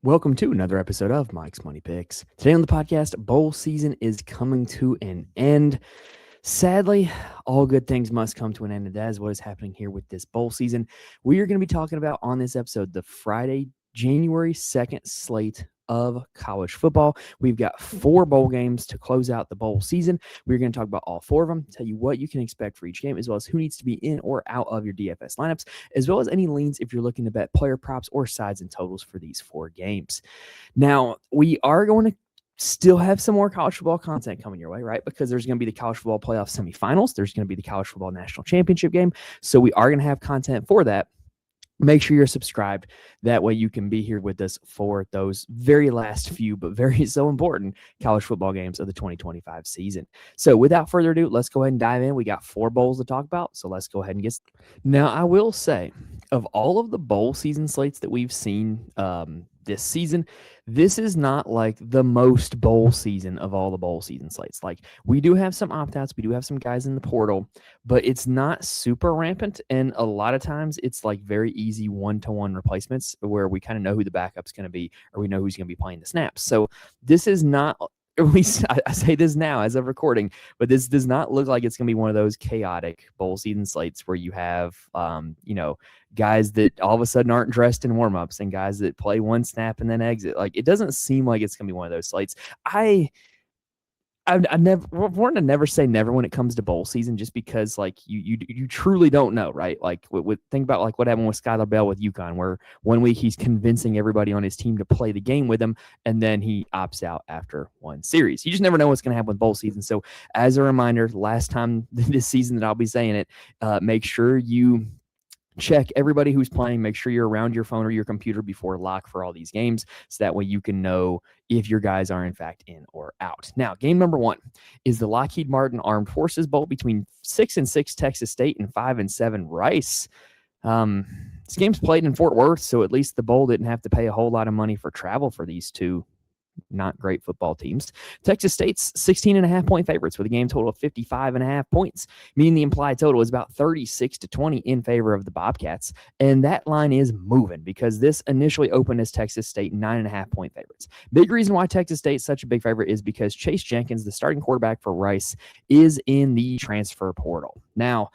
Welcome to another episode of Mike's Money Picks. Today on the podcast, bowl season is coming to an end. Sadly, all good things must come to an end, and that is what is happening here with this bowl season. We are going to be talking about on this episode the Friday, January 2nd slate of college football. We've got 4 bowl games to close out the bowl season. We're going to talk about all 4 of them, tell you what you can expect for each game, as well as who needs to be in or out of your DFS lineups, as well as any leans if you're looking to bet player props or sides and totals for these 4 games. Now, we are going to still have some more college football content coming your way, right? Because there's going to be the college football playoff semifinals. There's going to be the college football national championship game. So we are going to have content for that. Make sure you're subscribed. That way you can be here with us for those very last few, but very so important college football games of the 2025 season. So without further ado, let's go ahead and dive in. We got 4 bowls to talk about. So let's go ahead and get started. Now, I will say, of all of the bowl season slates that we've seen this season, this is not like the most bowl season of all the bowl season slates. Like, we do have some opt-outs, we do have some guys in the portal, but it's not super rampant, and a lot of times it's like very easy one-to-one replacements where we kind of know who the backup's going to be, or we know who's going to be playing the snaps. So this is not, at least I say this now as of recording, but this does not look like it's going to be one of those chaotic bowl season slates where you have, guys that all of a sudden aren't dressed in warmups and guys that play one snap and then exit. Like, it doesn't seem like it's going to be one of those slates. I never say never when it comes to bowl season, just because like you truly don't know, right? Like, think about like what happened with Skylar Bell with UConn, where one week he's convincing everybody on his team to play the game with him, and then he opts out after one series. You just never know what's going to happen with bowl season. So as a reminder, last time this season that I'll be saying it, make sure you check everybody who's playing. Make sure you're around your phone or your computer before lock for all these games, so that way you can know if your guys are in fact in or out. Now, game number 1 is the Lockheed Martin Armed Forces Bowl between 6-6 Texas State and 5-7 Rice. This game's played in Fort Worth, so at least the bowl didn't have to pay a whole lot of money for travel for these two not great football teams. Texas State's 16.5-point favorites with a game total of 55.5 points, meaning the implied total is about 36-20 in favor of the Bobcats. And that line is moving because this initially opened as Texas State 9.5-point favorites. Big reason why Texas State is such a big favorite is because Chase Jenkins, the starting quarterback for Rice, is in the transfer portal. Now,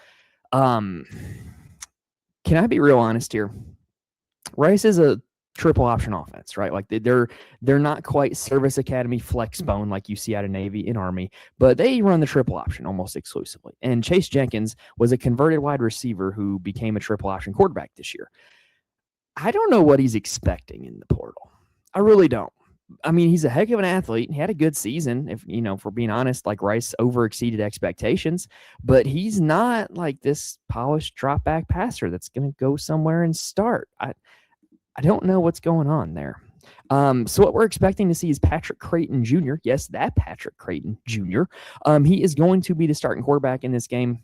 can I be real honest here? Rice is a triple option offense, right? Like they're not quite service academy flex bone like you see out of Navy and Army, but they run the triple option almost exclusively. And Chase Jenkins was a converted wide receiver who became a triple option quarterback this year. I don't know what he's expecting in the portal. I really don't. I mean, he's a heck of an athlete. He had a good season. If we're being honest, like Rice overexceeded expectations, but he's not like this polished drop back passer that's going to go somewhere and start. I don't know what's going on there. So what we're expecting to see is Patrick Creighton Jr. Yes, that Patrick Creighton Jr. He is going to be the starting quarterback in this game.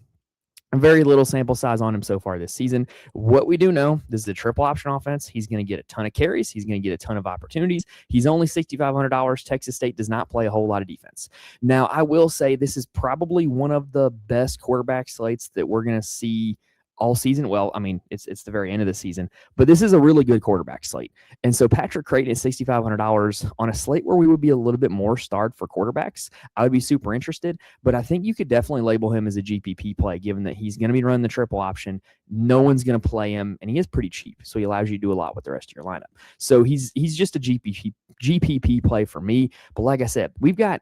Very little sample size on him so far this season. What we do know, this is a triple option offense. He's going to get a ton of carries. He's going to get a ton of opportunities. He's only $6,500. Texas State does not play a whole lot of defense. Now, I will say this is probably one of the best quarterback slates that we're going to see all season. Well, I mean, it's the very end of the season, but this is a really good quarterback slate. And so Patrick Creighton is $6,500 on a slate where we would be a little bit more starved for quarterbacks. I would be super interested, but I think you could definitely label him as a GPP play, given that he's going to be running the triple option. No one's going to play him, and he is pretty cheap, so he allows you to do a lot with the rest of your lineup. So he's just a GPP play for me. But like I said, we've got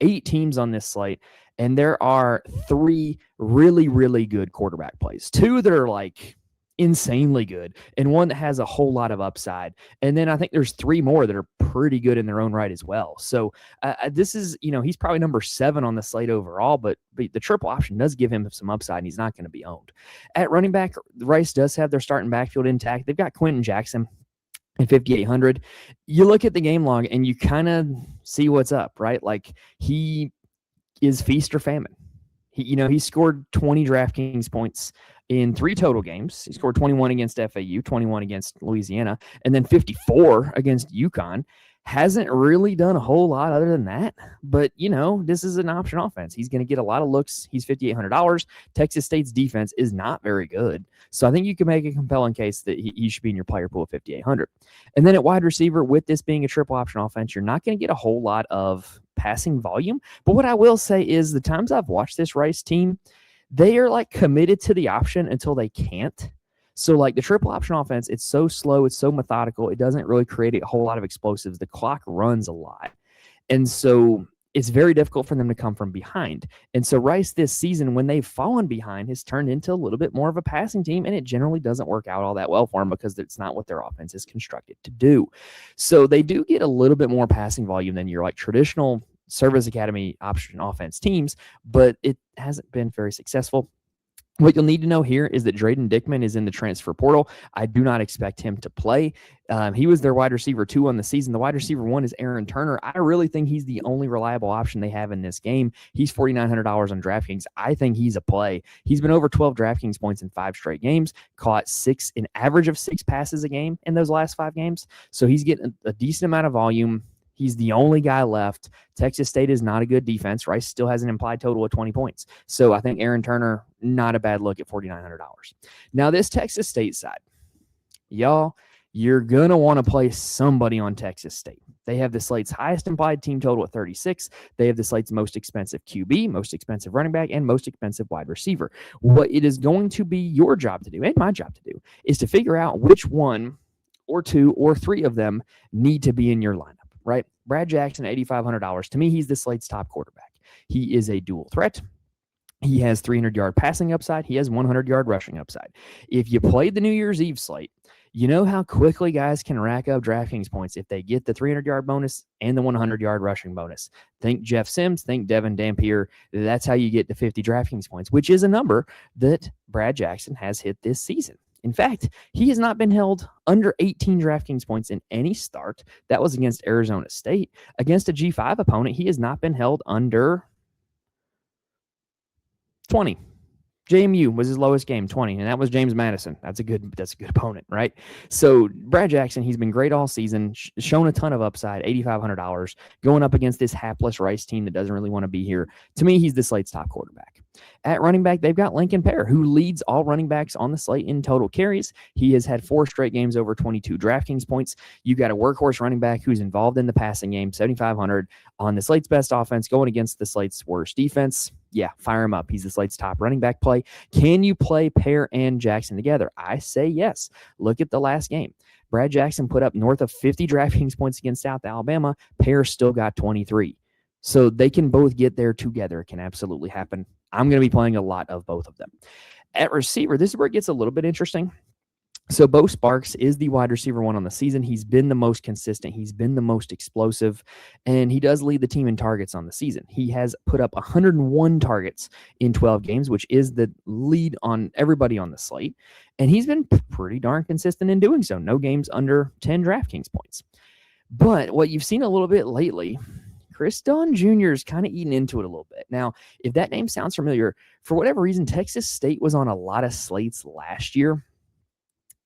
8 teams on this slate, and there are 3 really, really good quarterback plays. 2 that are like insanely good, and 1 that has a whole lot of upside. And then I think there's 3 more that are pretty good in their own right as well. So this is, he's probably number 7 on the slate overall, but the triple option does give him some upside, and he's not going to be owned. At running back, Rice does have their starting backfield intact. They've got Quentin Jackson at 5,800. You look at the game log and you kind of see what's up, right? Like, he is feast or famine. He scored 20 DraftKings points in 3 total games. He scored 21 against FAU, 21 against Louisiana, and then 54 against UConn. Hasn't really done a whole lot other than that. But, this is an option offense. He's going to get a lot of looks. He's $5,800. Texas State's defense is not very good. So I think you can make a compelling case that he should be in your player pool of 5,800. And then at wide receiver, with this being a triple option offense, you're not going to get a whole lot of passing volume. But what I will say is the times I've watched this Rice team, they are like committed to the option until they can't. So like the triple option offense, it's so slow, it's so methodical, it doesn't really create a whole lot of explosives. The clock runs a lot. And so it's very difficult for them to come from behind. And so Rice this season, when they've fallen behind, has turned into a little bit more of a passing team, and it generally doesn't work out all that well for them because it's not what their offense is constructed to do. So they do get a little bit more passing volume than your like traditional Service Academy option offense teams, but it hasn't been very successful. What you'll need to know here is that Drayden Dickman is in the transfer portal. I do not expect him to play. He was their wide receiver 2 on the season. The wide receiver 1 is Aaron Turner. I really think he's the only reliable option they have in this game. He's $4,900 on DraftKings. I think he's a play. He's been over 12 DraftKings points in 5 straight games, caught an average of 6 passes a game in those last 5 games. So he's getting a decent amount of volume. He's the only guy left. Texas State is not a good defense. Rice still has an implied total of 20 points. So I think Aaron Turner, not a bad look at $4,900. Now, this Texas State side, y'all, you're going to want to play somebody on Texas State. They have the slate's highest implied team total at 36. They have the slate's most expensive QB, most expensive running back, and most expensive wide receiver. What it is going to be your job to do, and my job to do, is to figure out which one or 2 or 3 of them need to be in your lineup. Right? Brad Jackson, $8,500. To me, he's the slate's top quarterback. He is a dual threat. He has 300-yard passing upside. He has 100-yard rushing upside. If you played the New Year's Eve slate, you know how quickly guys can rack up DraftKings points if they get the 300-yard bonus and the 100-yard rushing bonus. Think Jeff Sims, think Devin Dampier. That's how you get to 50 DraftKings points, which is a number that Brad Jackson has hit this season. In fact, he has not been held under 18 DraftKings points in any start. That was against Arizona State. Against a G5 opponent, he has not been held under 20. JMU was his lowest game, 20, and that was James Madison. That's a good opponent, right? So Brad Jackson, he's been great all season, shown a ton of upside, $8,500, going up against this hapless Rice team that doesn't really want to be here. To me, he's the slate's top quarterback. At running back, they've got Lincoln Pear, who leads all running backs on the slate in total carries. He has had 4 straight games over 22 DraftKings points. You've got a workhorse running back who's involved in the passing game, $7,500 on the slate's best offense, going against the slate's worst defense. Yeah, fire him up. He's the slate's top running back play. Can you play Pear and Jackson together? I say yes. Look at the last game. Brad Jackson put up north of 50 DraftKings points against South Alabama. Pear still got 23. So they can both get there together. It can absolutely happen. I'm going to be playing a lot of both of them. At receiver, this is where it gets a little bit interesting. So Bo Sparks is the wide receiver 1 on the season. He's been the most consistent. He's been the most explosive, and he does lead the team in targets on the season. He has put up 101 targets in 12 games, which is the lead on everybody on the slate, and he's been pretty darn consistent in doing so. No games under 10 DraftKings points. But what you've seen a little bit lately, Chris Dunn Jr. is kind of eating into it a little bit. Now, if that name sounds familiar, for whatever reason, Texas State was on a lot of slates last year.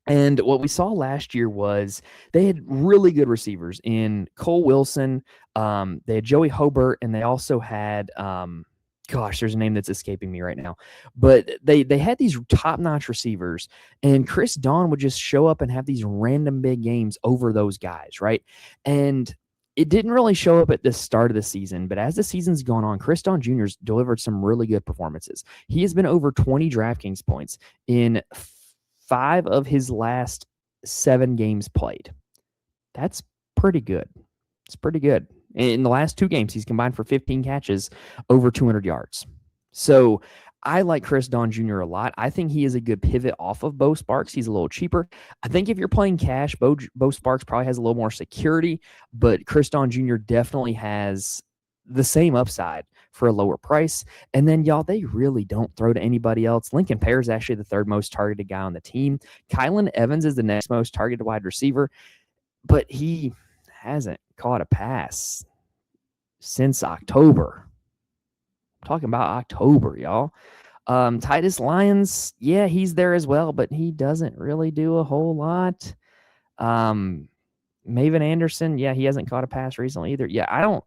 And what we saw last year was they had really good receivers in Cole Wilson. They had Joey Hobart, and they also had, there's a name that's escaping me right now. But they had these top-notch receivers, and Chris Dunn would just show up and have these random big games over those guys, right? And it didn't really show up at the start of the season, but as the season's gone on, Chris Dunn Jr.'s delivered some really good performances. He has been over 20 DraftKings points in 5 of his last 7 games played. That's pretty good. It's pretty good. In the last 2 games, he's combined for 15 catches, over 200 yards. So I like Chris Dunn Jr. a lot. I think he is a good pivot off of Bo Sparks. He's a little cheaper. I think if you're playing cash, Bo Sparks probably has a little more security, but Chris Dunn Jr. definitely has the same upside for a lower price. And then, y'all, they really don't throw to anybody else. Lincoln Pear is actually the 3rd most targeted guy on the team. Kylan Evans is the next most targeted wide receiver, but he hasn't caught a pass since October. I'm talking about October, y'all. Titus Lyons, yeah, he's there as well, but he doesn't really do a whole lot. Maven Anderson, yeah, he hasn't caught a pass recently either. Yeah,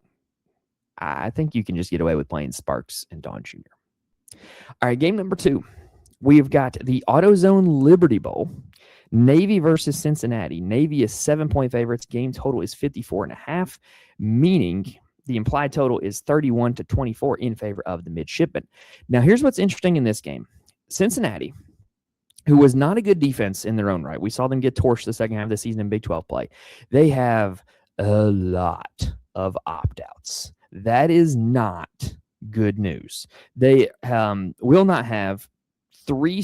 I think you can just get away with playing Sparks and Don Jr. All right, game number 2. We've got the AutoZone Liberty Bowl. Navy versus Cincinnati. Navy is 7-point favorites. Game total is 54.5, meaning the implied total is 31-24 in favor of the midshipmen. Now, here's what's interesting in this game. Cincinnati, who was not a good defense in their own right. We saw them get torched the second half of the season in Big 12 play. They have a lot of opt-outs. That is not good news. They will not have 2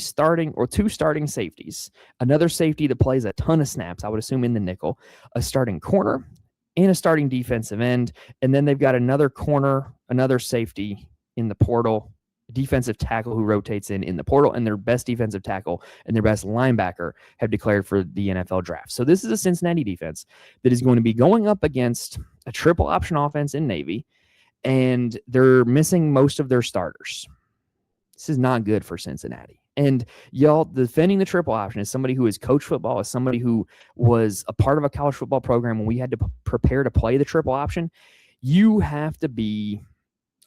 starting safeties, another safety that plays a ton of snaps, I would assume in the nickel, a starting corner, and a starting defensive end. And then they've got another corner, another safety in the portal, defensive tackle who rotates in the portal, and their best defensive tackle and their best linebacker have declared for the NFL draft. So this is a Cincinnati defense that is going to be going up against a triple option offense in Navy, and they're missing most of their starters. This is not good for Cincinnati. And y'all, defending the triple option as somebody who has coached football, as somebody who was a part of a college football program when we had to prepare to play the triple option, you have to be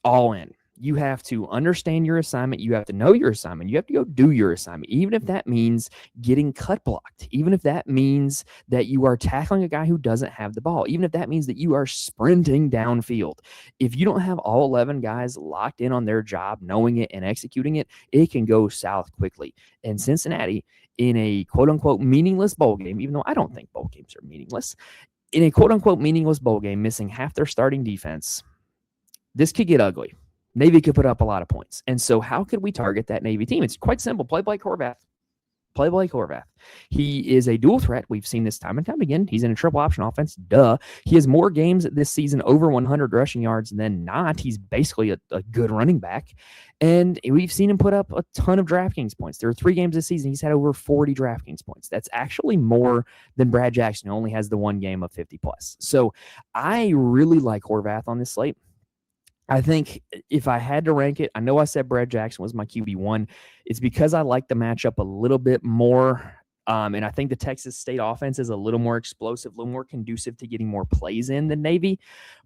all in. You have to understand your assignment. You have to know your assignment. You have to go do your assignment, even if that means getting cut blocked, even if that means that you are tackling a guy who doesn't have the ball, even if that means that you are sprinting downfield. If you don't have all 11 guys locked in on their job, knowing it and executing it, it can go south quickly. And Cincinnati, in a quote-unquote meaningless bowl game, even though I don't think bowl games are meaningless, in a quote-unquote meaningless bowl game, missing half their starting defense, this could get ugly. Navy could put up a lot of points. And so how could we target that Navy team? It's quite simple. Play Blake Horvath. Play Blake Horvath. He is a dual threat. We've seen this time and time again. He's in a triple option offense. Duh. He has more games this season over 100 rushing yards than not. He's basically a good running back. And we've seen him put up a ton of DraftKings points. There are 3 games this season. He's had over 40 DraftKings points. That's actually more than Brad Jackson, who only has the 1 game of 50 plus. So I really like Horvath on this slate. I think if I had to rank it, I know I said Brad Jackson was my QB1. It's because I like the matchup a little bit more. And I think the Texas State offense is a little more explosive, a little more conducive to getting more plays in than Navy.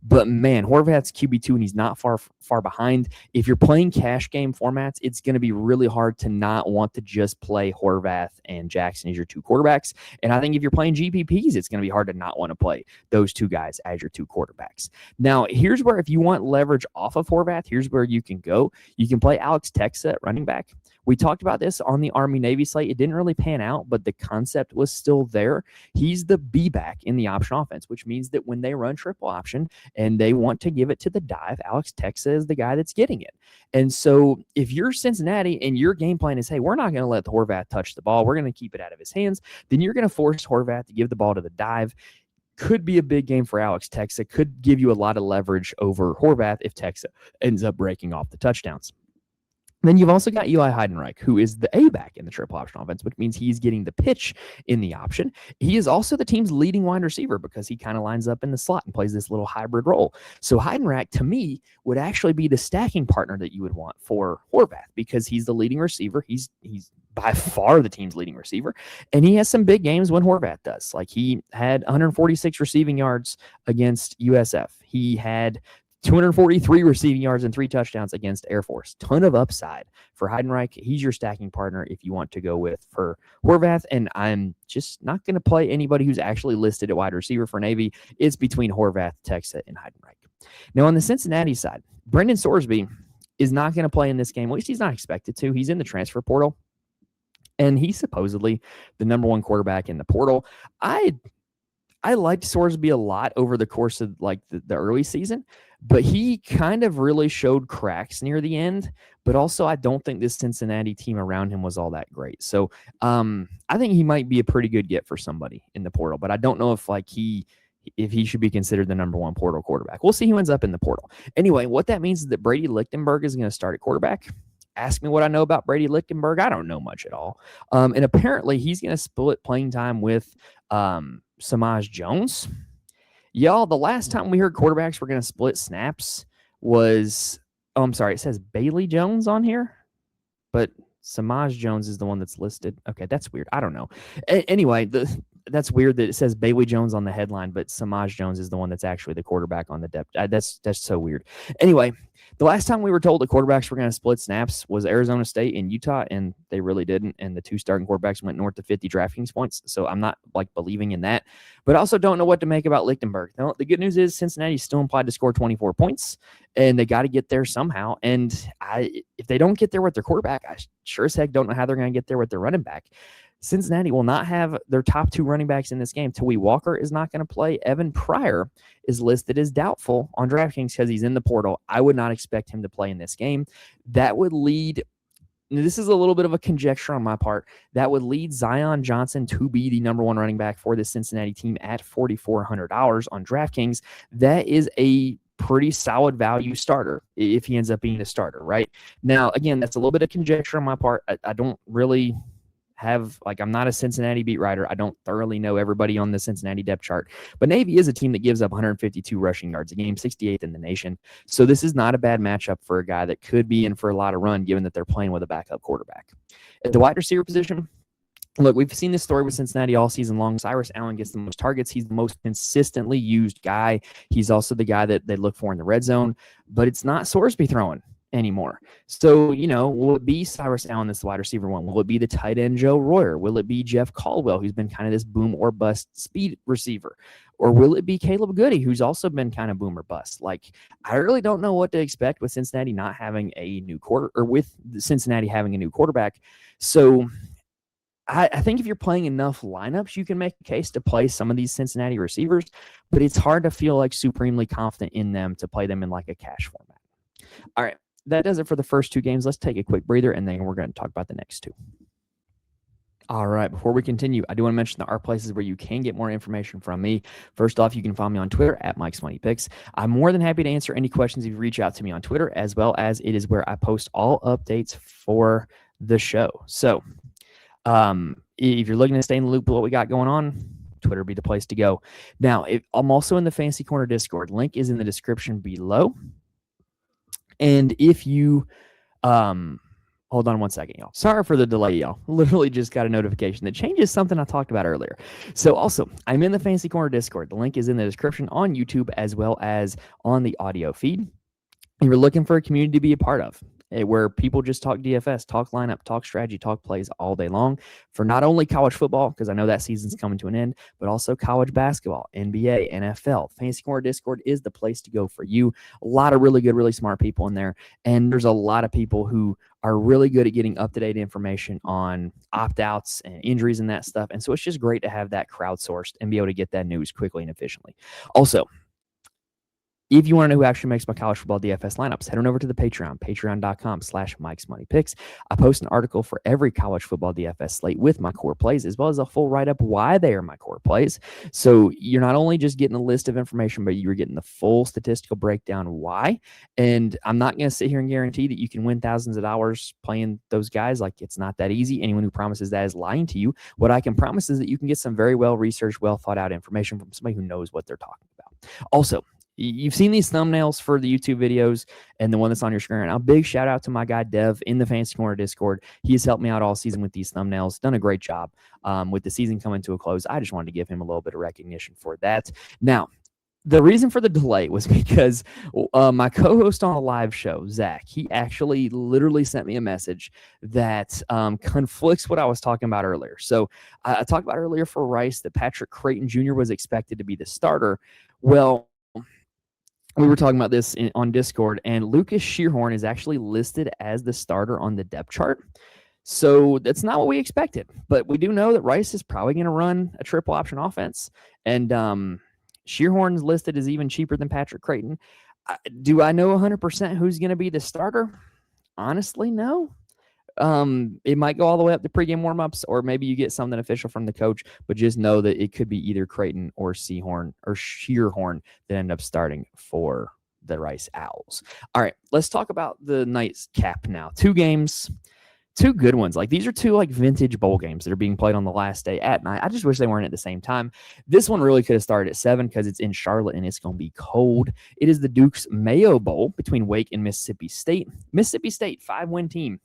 But man, Horvath's QB2, and he's not far behind. If you're playing cash game formats, it's going to be really hard to not want to just play Horvath and Jackson as your 2 quarterbacks. And I think if you're playing GPPs, it's going to be hard to not want to play those 2 guys as your 2 quarterbacks. Now, here's where if you want leverage off of Horvath, here's where you can go. You can play Alex Texa at running back. We talked about this on the Army-Navy slate. It didn't really pan out, but the concept was still there. He's the B-back in the option offense, which means that when they run triple option and they want to give it to the dive, Alex Texa is the guy that's getting it. And so if you're Cincinnati and your game plan is, hey, we're not going to let Horvath touch the ball, we're going to keep it out of his hands, then you're going to force Horvath to give the ball to the dive. Could be a big game for Alex Texa. Could give you a lot of leverage over Horvath if Texa ends up breaking off the touchdowns. Then you've also got Eli Heidenreich, who is the A-back in the triple option offense, which means he's getting the pitch in the option. He is also the team's leading wide receiver because he kind of lines up in the slot and plays this little hybrid role. So Heidenreich, to me, would actually be the stacking partner that you would want for Horvath because he's the leading receiver. He's by far the team's leading receiver, and he has some big games when Horvath does. Like he had 146 receiving yards against USF. He had 243 receiving yards and 3 touchdowns against Air Force. Ton of upside for Heidenreich. He's your stacking partner if you want to go with for Horvath. And I'm just not going to play anybody who's actually listed at wide receiver for Navy. It's between Horvath, Texa, and Heidenreich. Now on the Cincinnati side, Brendan Sorsby is not going to play in this game. At least he's not expected to. He's in the transfer portal. And he's supposedly the number 1 quarterback in the portal. I liked Sorsby a lot over the course of like the early season, but he kind of really showed cracks near the end. But also, I don't think this Cincinnati team around him was all that great. So I think he might be a pretty good get for somebody in the portal, but I don't know if he should be considered the number 1 portal quarterback. We'll see who ends up in the portal. Anyway, what that means is that Brady Lichtenberg is going to start at quarterback. Ask me what I know about Brady Lichtenberg. I don't know much at all. And apparently, he's going to split playing time with Samaj Jones. Y'all, the last time we heard quarterbacks were going to split snaps was, I'm sorry, it says Bailey Jones on here, but Samaj Jones is the one that's listed. Okay, that's weird. I don't know. Anyway, that's weird that it says Bailey Jones on the headline, but Samaj Jones is the one that's actually the quarterback on the depth. That's so weird. Anyway, the last time we were told the quarterbacks were going to split snaps was Arizona State and Utah, and they really didn't. And the two starting quarterbacks went north of 50 DraftKings points. So I'm not believing in that, but I also don't know what to make about Lichtenberg. Now, the good news is Cincinnati's still implied to score 24 points, and they got to get there somehow. And if they don't get there with their quarterback, I sure as heck don't know how they're going to get there with their running back. Cincinnati will not have their top two running backs in this game. Tawee Walker is not going to play. Evan Pryor is listed as doubtful on DraftKings because he's in the portal. I would not expect him to play in this game. That would lead, this is a little bit of a conjecture on my part, that would lead Zion Johnson to be the number one running back for the Cincinnati team at $4,400 on DraftKings. That is a pretty solid value starter if he ends up being a starter, right? Now, again, that's a little bit of conjecture on my part. I don't really I'm not a Cincinnati beat writer. I don't thoroughly know everybody on the Cincinnati depth chart, but Navy is a team that gives up 152 rushing yards a game, 68th in the nation. So this is not a bad matchup for a guy that could be in for a lot of run, given that they're playing with a backup quarterback. At the wide receiver position, look, we've seen this story with Cincinnati all season long. Cyrus Allen gets the most targets. He's the most consistently used guy. He's also the guy that they look for in the red zone, but it's not Sorsby throwing anymore. So, will it be Cyrus Allen that's the wide receiver one? Will it be the tight end Joe Royer? Will it be Jeff Caldwell, who's been kind of this boom or bust speed receiver? Or will it be Caleb Goody, who's also been kind of boom or bust? I really don't know what to expect with Cincinnati not having a new with Cincinnati having a new quarterback. So I think if you're playing enough lineups, you can make a case to play some of these Cincinnati receivers, but it's hard to feel supremely confident in them to play them in a cash format. All right. That does it for the first two games. Let's take a quick breather, and then we're going to talk about the next two. All right, before we continue, I do want to mention there are places where you can get more information from me. First off, you can follow me on Twitter at Mike's Money Picks. I'm more than happy to answer any questions if you reach out to me on Twitter, as well as it is where I post all updates for the show. So if you're looking to stay in the loop with what we got going on, Twitter would be the place to go. Now, I'm also in the Fantasy Corner Discord. Link is in the description below. And if you, hold on one second, y'all. Sorry for the delay, y'all. Literally just got a notification that changes something I talked about earlier. So also, I'm in the Fantasy Corner Discord. The link is in the description on YouTube as well as on the audio feed. If you're looking for a community to be a part of, where people just talk DFS, talk lineup, talk strategy, talk plays all day long for not only college football, because I know that season's coming to an end, but also college basketball, NBA, NFL. Fantasy Corner Discord is the place to go for you. A lot of really good, really smart people in there. And there's a lot of people who are really good at getting up-to-date information on opt-outs and injuries and that stuff. And so it's just great to have that crowdsourced and be able to get that news quickly and efficiently. Also, if you want to know who actually makes my college football DFS lineups, head on over to the Patreon, patreon.com/Mike's Money Picks. I post an article for every college football DFS slate with my core plays, as well as a full write-up why they are my core plays. So you're not only just getting a list of information, but you're getting the full statistical breakdown why. And I'm not going to sit here and guarantee that you can win thousands of dollars playing those guys. It's not that easy. Anyone who promises that is lying to you. What I can promise is that you can get some very well-researched, well-thought-out information from somebody who knows what they're talking about. Also, you've seen these thumbnails for the YouTube videos and the one that's on your screen. A big shout out to my guy Dev in the Fantasy Corner Discord. He has helped me out all season with these thumbnails, done a great job with the season coming to a close. I just wanted to give him a little bit of recognition for that. Now, the reason for the delay was because my co-host on a live show, Zach, he actually literally sent me a message that conflicts what I was talking about earlier. So I talked about earlier for Rice that Patrick Creighton Jr. was expected to be the starter. Well, we were talking about this on Discord, and Lucas Shearhorn is actually listed as the starter on the depth chart. So that's not what we expected. But we do know that Rice is probably going to run a triple option offense. And Shearhorn's listed as even cheaper than Patrick Creighton. Do I know 100% who's going to be the starter? Honestly, no. It might go all the way up to pregame warmups, or maybe you get something official from the coach, but just know that it could be either Creighton or Shearhorn that end up starting for the Rice Owls. All right, let's talk about the nightcap now. 2 games, 2 good ones. These are 2 vintage bowl games that are being played on the last day at night. I just wish they weren't at the same time. This one really could have started at 7 because it's in Charlotte and it's going to be cold. It is the Duke's Mayo Bowl between Wake and Mississippi State. Mississippi State, 5-win team.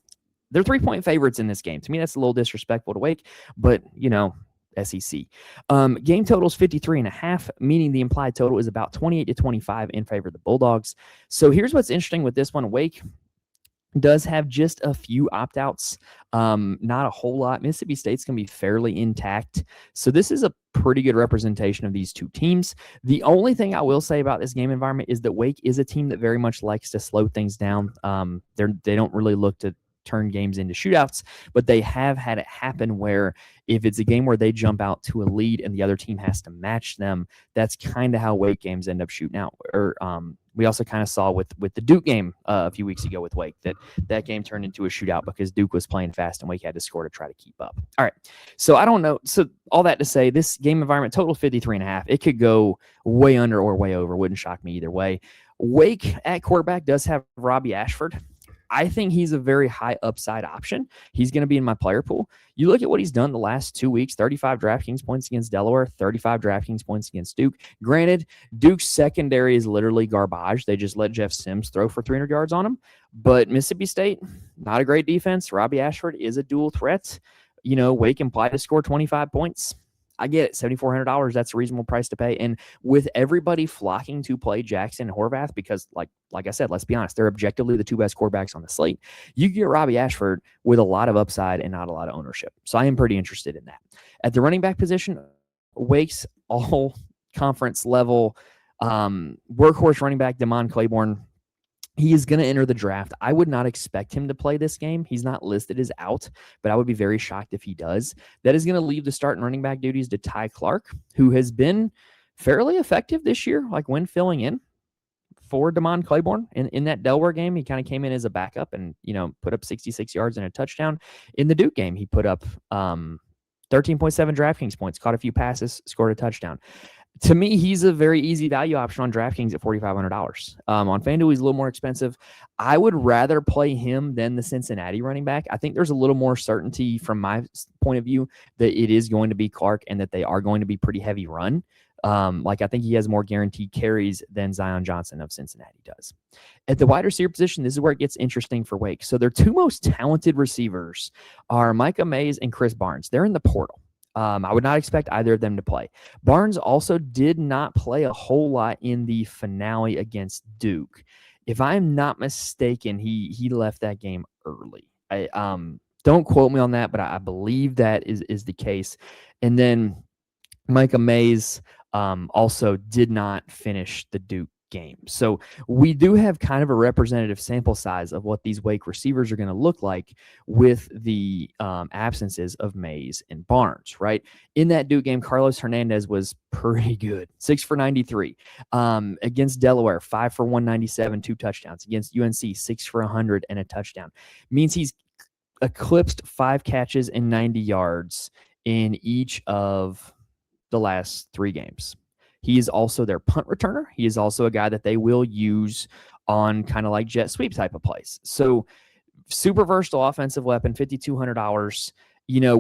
They're 3-point favorites in this game. To me, that's a little disrespectful to Wake, but, SEC. Game total is 53.5, meaning the implied total is about 28-25 in favor of the Bulldogs. So here's what's interesting with this one. Wake does have just a few opt-outs, not a whole lot. Mississippi State's going to be fairly intact. So this is a pretty good representation of these two teams. The only thing I will say about this game environment is that Wake is a team that very much likes to slow things down. They don't really look to turn games into shootouts, but they have had it happen where if it's a game where they jump out to a lead and the other team has to match them, that's kind of how Wake games end up shooting out. Or we also kind of saw with the Duke game a few weeks ago with Wake that game turned into a shootout because Duke was playing fast and Wake had to score to try to keep up. All right, so I don't know. So all that to say, this game environment total 53.5. It could go way under or way over. Wouldn't shock me either way. Wake at quarterback does have Robbie Ashford. I think he's a very high upside option. He's going to be in my player pool. You look at what he's done the last 2 weeks, 35 DraftKings points against Delaware, 35 DraftKings points against Duke. Granted, Duke's secondary is literally garbage. They just let Jeff Sims throw for 300 yards on him. But Mississippi State, not a great defense. Robbie Ashford is a dual threat. Wake implied to score 25 points. I get it, $7,400. That's a reasonable price to pay. And with everybody flocking to play Jackson and Horvath, because like I said, let's be honest, they're objectively the two best quarterbacks on the slate. You get Robbie Ashford with a lot of upside and not a lot of ownership. So I am pretty interested in that. At the running back position, Wake's all conference level workhorse running back, Damon Claiborne. He is going to enter the draft. I would not expect him to play this game. He's not listed as out, but I would be very shocked if he does. That is going to leave the start and running back duties to Ty Clark, who has been fairly effective this year, like when filling in for Damon Claiborne. In that Delaware game, he kind of came in as a backup and, put up 66 yards and a touchdown. In the Duke game, he put up 13.7 DraftKings points, caught a few passes, scored a touchdown. To me, he's a very easy value option on DraftKings at $4,500. On FanDuel, he's a little more expensive. I would rather play him than the Cincinnati running back. I think there's a little more certainty from my point of view that it is going to be Clark and that they are going to be pretty heavy run. I think he has more guaranteed carries than Zion Johnson of Cincinnati does. At the wide receiver position, this is where it gets interesting for Wake. So their two most talented receivers are Micah Mays and Chris Barnes. They're in the portal. I would not expect either of them to play. Barnes also did not play a whole lot in the finale against Duke. If I'm not mistaken, he left that game early. Don't quote me on that, but I believe that is the case. And then Micah Mays also did not finish the Duke game. So we do have kind of a representative sample size of what these Wake receivers are going to look like with the absences of Mays and Barnes, right? In that Duke game, Carlos Hernandez was pretty good. 6 for 93. Against Delaware, 5 for 197, 2 touchdowns. Against UNC, 6 for 100 and a touchdown. Means he's eclipsed 5 catches and 90 yards in each of the last 3 games. He is also their punt returner. He is also a guy that they will use on kind of like jet sweep type of plays. So super versatile offensive weapon, $5,200.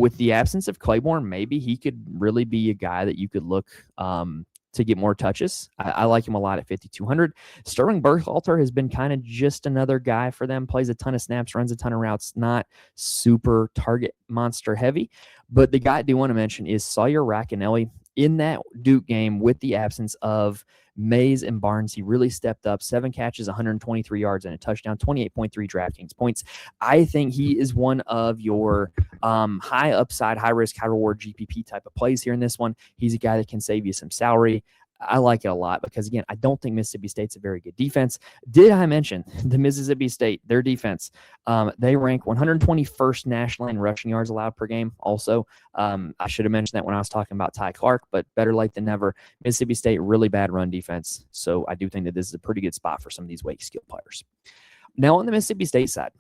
With the absence of Claiborne, maybe he could really be a guy that you could look to get more touches. I like him a lot at $5,200. Sterling Burkhalter has been kind of just another guy for them, plays a ton of snaps, runs a ton of routes, not super target monster heavy. But the guy I do want to mention is Sawyer Racanelli. In that Duke game, with the absence of Mays and Barnes, he really stepped up. 7 catches, 123 yards, and a touchdown, 28.3 DraftKings points. I think he is one of your high upside, high risk, high reward GPP type of plays here in this one. He's a guy that can save you some salary. I like it a lot because, again, I don't think Mississippi State's a very good defense. Did I mention the Mississippi State, their defense? They rank 121st nationally in rushing yards allowed per game. Also, I should have mentioned that when I was talking about Ty Clark, but better late than never. Mississippi State, really bad run defense. So I do think that this is a pretty good spot for some of these Wake skill players. Now on the Mississippi State side,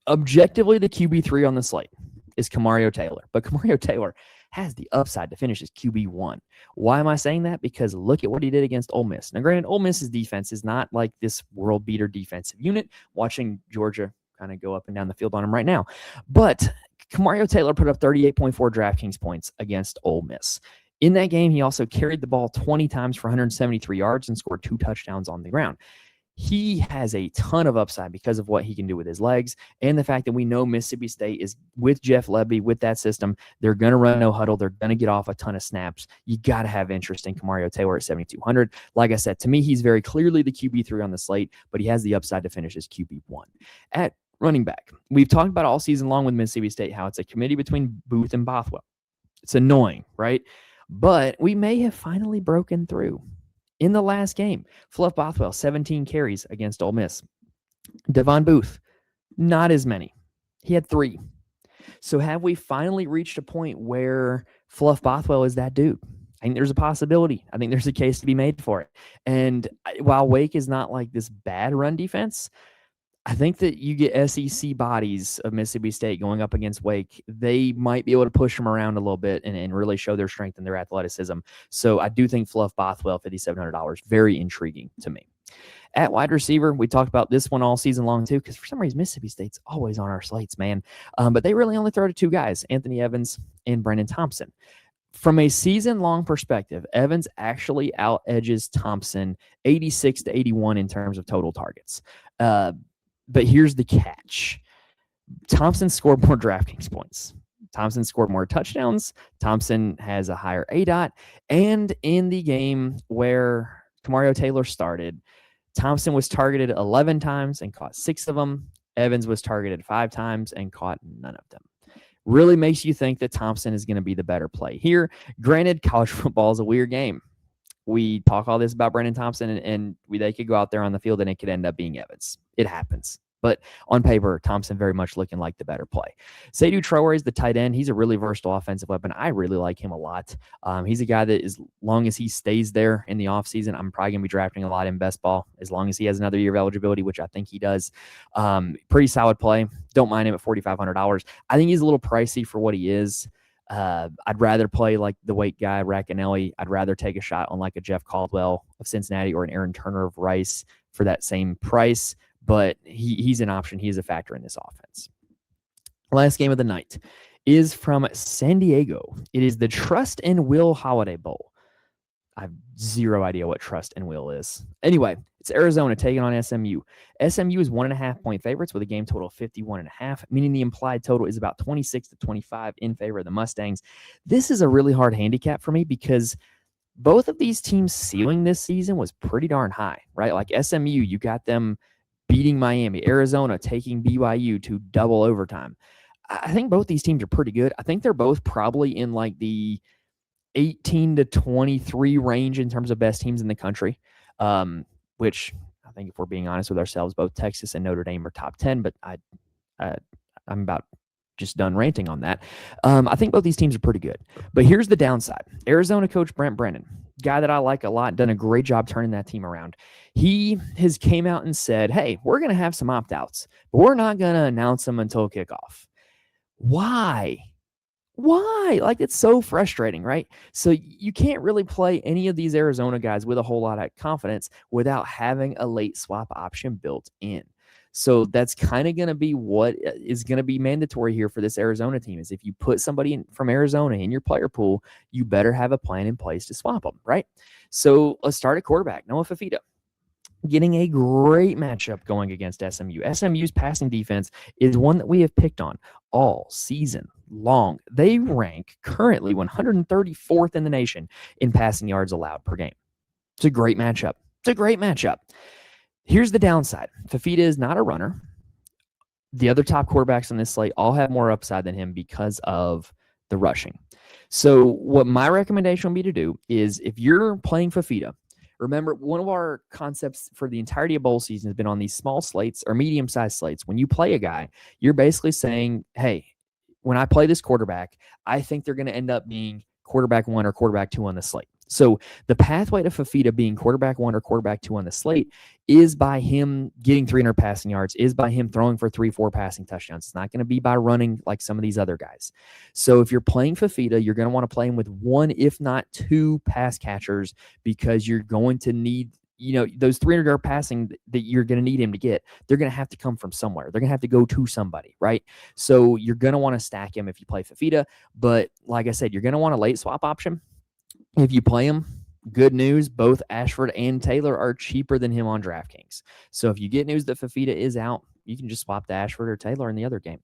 objectively, the QB3 on the slate is Kamario Taylor. But Kamario Taylor has the upside to finish as QB1. Why am I saying that? Because look at what he did against Ole Miss. Now, granted, Ole Miss's defense is not like this world beater defensive unit. Watching Georgia kind of go up and down the field on him right now. But Kamario Taylor put up 38.4 DraftKings points against Ole Miss. In that game, he also carried the ball 20 times for 173 yards and scored 2 touchdowns on the ground. he has a ton of upside because of what he can do with his legs and the fact that we know Mississippi State is with Jeff Lebby, with that system. They're going to run no huddle. They're going to get off a ton of snaps. You got to have interest in Kamario Taylor at 7,200. Like I said, to me, he's very clearly the QB3 on the slate, but he has the upside to finish as QB1. At running back, we've talked about all season long with Mississippi State how it's a committee between Booth and Bothwell. It's annoying, right? But we may have finally broken through. In the last game, Fluff Bothwell, 17 carries against Ole Miss. Devon Booth, not as many. He had 3. So have we finally reached a point where Fluff Bothwell is that dude? I think there's a possibility. I think there's a case to be made for it. And while Wake is not like this bad run defense, I think that you get SEC bodies of Mississippi State going up against Wake. They might be able to push them around a little bit and really show their strength and their athleticism. So I do think Fluff Bothwell, $5,700, very intriguing to me. At wide receiver, we talked about this one all season long too, because for some reason Mississippi State's always on our slates, man. But they really only throw to 2 guys, Anthony Evans and Brendan Thompson. From a season-long perspective, Evans actually out-edges Thompson 86 to 81 in terms of total targets. But here's the catch. Thompson scored more DraftKings points. Thompson scored more touchdowns. Thompson has a higher ADOT. And in the game where Kamario Taylor started, Thompson was targeted 11 times and caught 6 of them. Evans was targeted 5 times and caught none of them. Really makes you think that Thompson is going to be the better play here. Granted, college football is a weird game. We talk all this about Brendan Thompson, and they could go out there on the field and it could end up being Evans. It happens. But on paper, Thompson very much looking like the better play. Seydou Traore is the tight end. He's a really versatile offensive weapon. I really like him a lot. He's a guy that as long as he stays there in the offseason, I'm probably going to be drafting a lot in best ball as long as he has another year of eligibility, which I think he does. Pretty solid play. Don't mind him at $4,500. I think he's a little pricey for what he is. I'd rather play like the Wake guy, Racanelli. I'd rather take a shot on like a Jeff Caldwell of Cincinnati or an Aaron Turner of Rice for that same price. But he's an option. He is a factor in this offense. Last game of the night is from San Diego. It is the Trust and Will Holiday Bowl. I have zero idea what Trust and Will is. Anyway, it's Arizona taking on SMU. SMU is 1.5-point favorites with a game total of 51.5, meaning the implied total is about 26 to 25 in favor of the Mustangs. This is a really hard handicap for me because both of these teams' ceiling this season was pretty darn high, right? Like SMU, you got them beating Miami, Arizona taking BYU to double overtime. I think both these teams are pretty good. I think they're both probably in like the 18 to 23 range in terms of best teams in the country, which I think if we're being honest with ourselves, both Texas and Notre Dame are top 10, but I'm about just done ranting on that. I think both these teams are pretty good. But here's the downside. Arizona coach Brent Brennan, guy that I like a lot, done a great job turning that team around. He has came out and said, hey, we're going to have some opt-outs, but we're not going to announce them until kickoff. Why? Like, it's so frustrating, right? So you can't really play any of these Arizona guys with a whole lot of confidence without having a late swap option built in. So that's kind of going to be what is going to be mandatory here for this Arizona team is if you put somebody from Arizona in your player pool, you better have a plan in place to swap them, right? So let's start at quarterback, Noah Fifita. Getting a great matchup going against SMU. SMU's passing defense is one that we have picked on all season long. They rank currently 134th in the nation in passing yards allowed per game. It's a great matchup. Here's the downside. Fifita is not a runner. The other top quarterbacks on this slate all have more upside than him because of the rushing. So what my recommendation would be to do is if you're playing Fifita, remember, one of our concepts for the entirety of bowl season has been on these small slates or medium-sized slates. When you play a guy, you're basically saying, hey, when I play this quarterback, I think they're going to end up being quarterback 1 or quarterback 2 on the slate. So the pathway to Fifita being quarterback 1 or quarterback 2 on the slate is by him getting 300 passing yards, is by him throwing for 3-4 passing touchdowns. It's not going to be by running like some of these other guys. So if you're playing Fifita, you're going to want to play him with 1, if not 2 pass catchers because you're going to need, those 300-yard passing that you're going to need him to get, they're going to have to come from somewhere. They're going to have to go to somebody, right? So you're going to want to stack him if you play Fifita. But like I said, you're going to want a late swap option. If you play him, Good news, both Ashford and Taylor are cheaper than him on DraftKings. So if you get news that Fafita is out, you can just swap to Ashford or Taylor in the other game.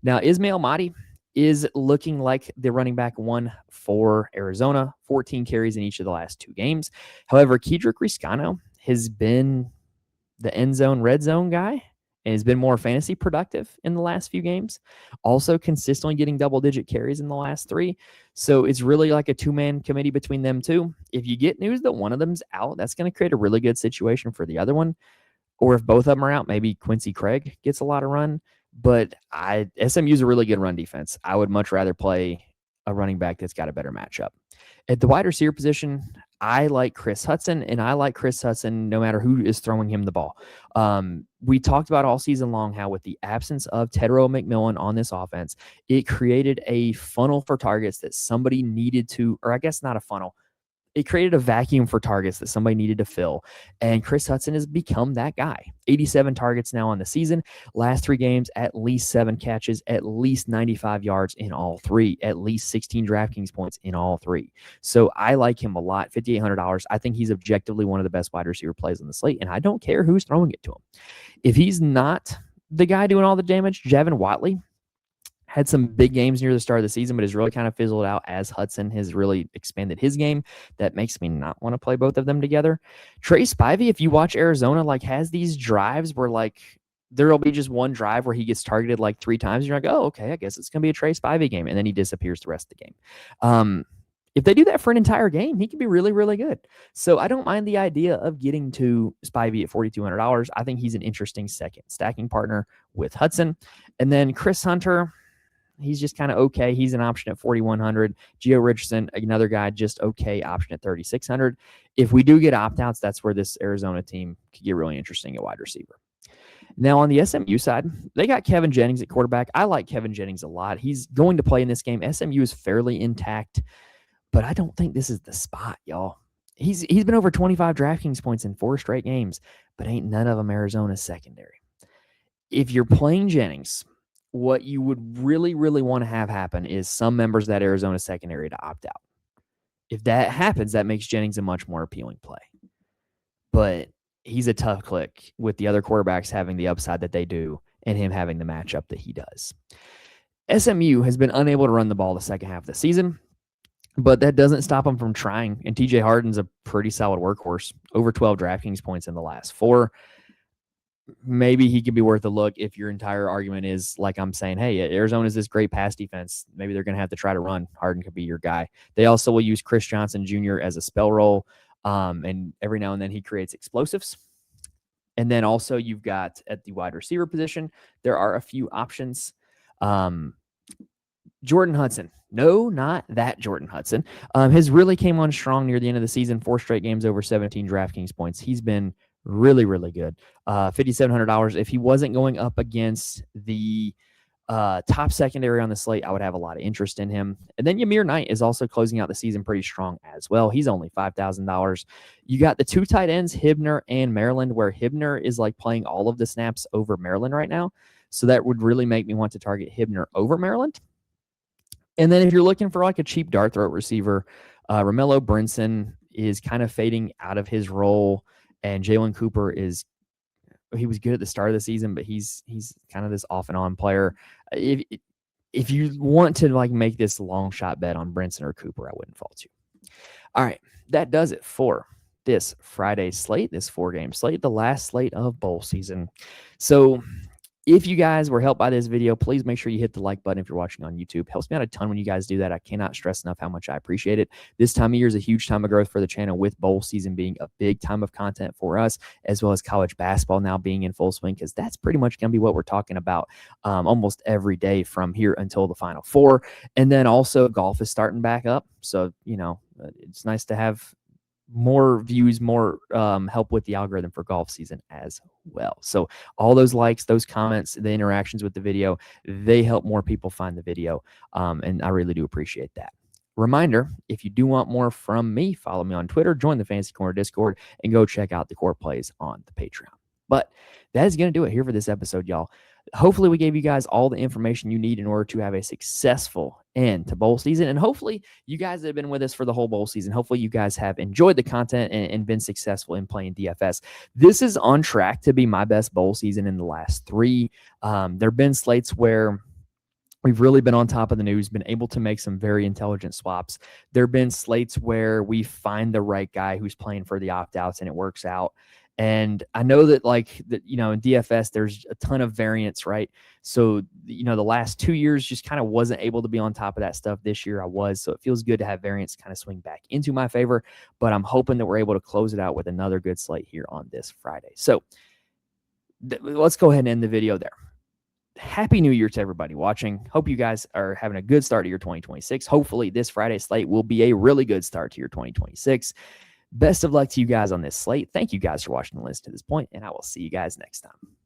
Now, Ismail Mahdi is looking like the running back one for Arizona, 14 carries in each of the last 2 games. However, Kedrick Riscano has been the end zone, red zone guy, and has been more fantasy productive in the last few games. Also consistently getting double-digit carries in the last 3. So it's really like a 2-man committee between them two. If you get news that one of them's out, that's going to create a really good situation for the other one. Or if both of them are out, maybe Quincy Craig gets a lot of run. But SMU's a really good run defense. I would much rather play a running back that's got a better matchup. At the wide receiver position, I like Chris Hudson, and I like Chris Hudson no matter who is throwing him the ball. We talked about all season long how with the absence of Tedrow McMillan on this offense, it created a funnel for targets that somebody needed to, or I guess not a funnel. It created a vacuum for targets that somebody needed to fill. And Chris Hudson has become that guy. 87 targets now on the season. Last 3 games, at least 7 catches, at least 95 yards in all 3, at least 16 DraftKings points in all 3. So I like him a lot. $5,800. I think he's objectively one of the best wide receiver plays on the slate, and I don't care who's throwing it to him. If he's not the guy doing all the damage, Javin Watley had some big games near the start of the season, but has really kind of fizzled out as Hudson has really expanded his game. That makes me not want to play both of them together. Trey Spivey, if you watch Arizona, like has these drives where like there'll be just one drive where he gets targeted like 3 times. And you're like, oh, okay, I guess it's going to be a Trey Spivey game. And then he disappears the rest of the game. If they do that for an entire game, he can be really, really good. So I don't mind the idea of getting to Spivey at $4,200. I think he's an interesting second stacking partner with Hudson. And then Chris Hunter, he's just kind of okay. He's an option at 4,100. Gio Richardson, another guy, just okay, option at 3,600. If we do get opt-outs, that's where this Arizona team could get really interesting at wide receiver. Now, on the SMU side, they got Kevin Jennings at quarterback. I like Kevin Jennings a lot. He's going to play in this game. SMU is fairly intact, but I don't think this is the spot, y'all. He's been over 25 DraftKings points in 4 straight games, but ain't none of them Arizona's secondary. If you're playing Jennings, what you would really, really want to have happen is some members of that Arizona secondary to opt out. If that happens, that makes Jennings a much more appealing play. But he's a tough click with the other quarterbacks having the upside that they do and him having the matchup that he does. SMU has been unable to run the ball the second half of the season, but that doesn't stop them from trying. And TJ Harden's a pretty solid workhorse, over 12 DraftKings points in the last 4. Maybe he could be worth a look if your entire argument is like I'm saying, hey, Arizona's this great pass defense. Maybe they're going to have to try to run. Harden could be your guy. They also will use Chris Johnson Jr. as a spell roll, and every now and then he creates explosives. And then also you've got at the wide receiver position, there are a few options. Jordan Hudson. No, not that Jordan Hudson. Has really came on strong near the end of the season. 4 straight games over 17 DraftKings points. He's been really, really good. $5,700. If he wasn't going up against the top secondary on the slate, I would have a lot of interest in him. And then Yamir Knight is also closing out the season pretty strong as well. He's only $5,000. You got the 2 tight ends, Hibner and Maryland, where Hibner is like playing all of the snaps over Maryland right now. So that would really make me want to target Hibner over Maryland. And then if you're looking for like a cheap dart throat receiver, Romello Brinson is kind of fading out of his role. And Jalen Cooper he was good at the start of the season, but he's kind of this off and on player. If you want to like make this long shot bet on Brinson or Cooper, I wouldn't fault you. All right, that does it for this Friday slate, this 4-game slate, the last slate of bowl season. So if you guys were helped by this video, please make sure you hit the like button if you're watching on YouTube. It helps me out a ton when you guys do that. I cannot stress enough how much I appreciate it. This time of year is a huge time of growth for the channel, with bowl season being a big time of content for us, as well as college basketball now being in full swing, because that's pretty much going to be what we're talking about almost every day from here until the Final Four. And then also golf is starting back up. So, it's nice to have more views, more help with the algorithm for golf season as well. So all those likes, those comments, the interactions with the video, they help more people find the video. And I really do appreciate that. Reminder, if you do want more from me, follow me on Twitter, join the Fantasy Corner Discord, and go check out the core plays on the Patreon. But that is going to do it here for this episode, y'all. hopefully we gave you guys all the information you need in order to have a successful end to bowl season. And hopefully you guys that have been with us for the whole bowl season, hopefully you guys have enjoyed the content and been successful in playing DFS. This is on track to be my best bowl season in the last 3. There have been slates where we've really been on top of the news, been able to make some very intelligent swaps. There have been slates where we find the right guy who's playing for the opt-outs and it works out. And I know that in DFS, there's a ton of variance, right? So, the last 2 years just kind of wasn't able to be on top of that stuff. This year I was. So it feels good to have variance kind of swing back into my favor. But I'm hoping that we're able to close it out with another good slate here on this Friday. So let's go ahead and end the video there. Happy New Year to everybody watching. Hope you guys are having a good start to your 2026. Hopefully this Friday slate will be a really good start to your 2026. Best of luck to you guys on this slate. Thank you guys for watching the list to this point, and I will see you guys next time.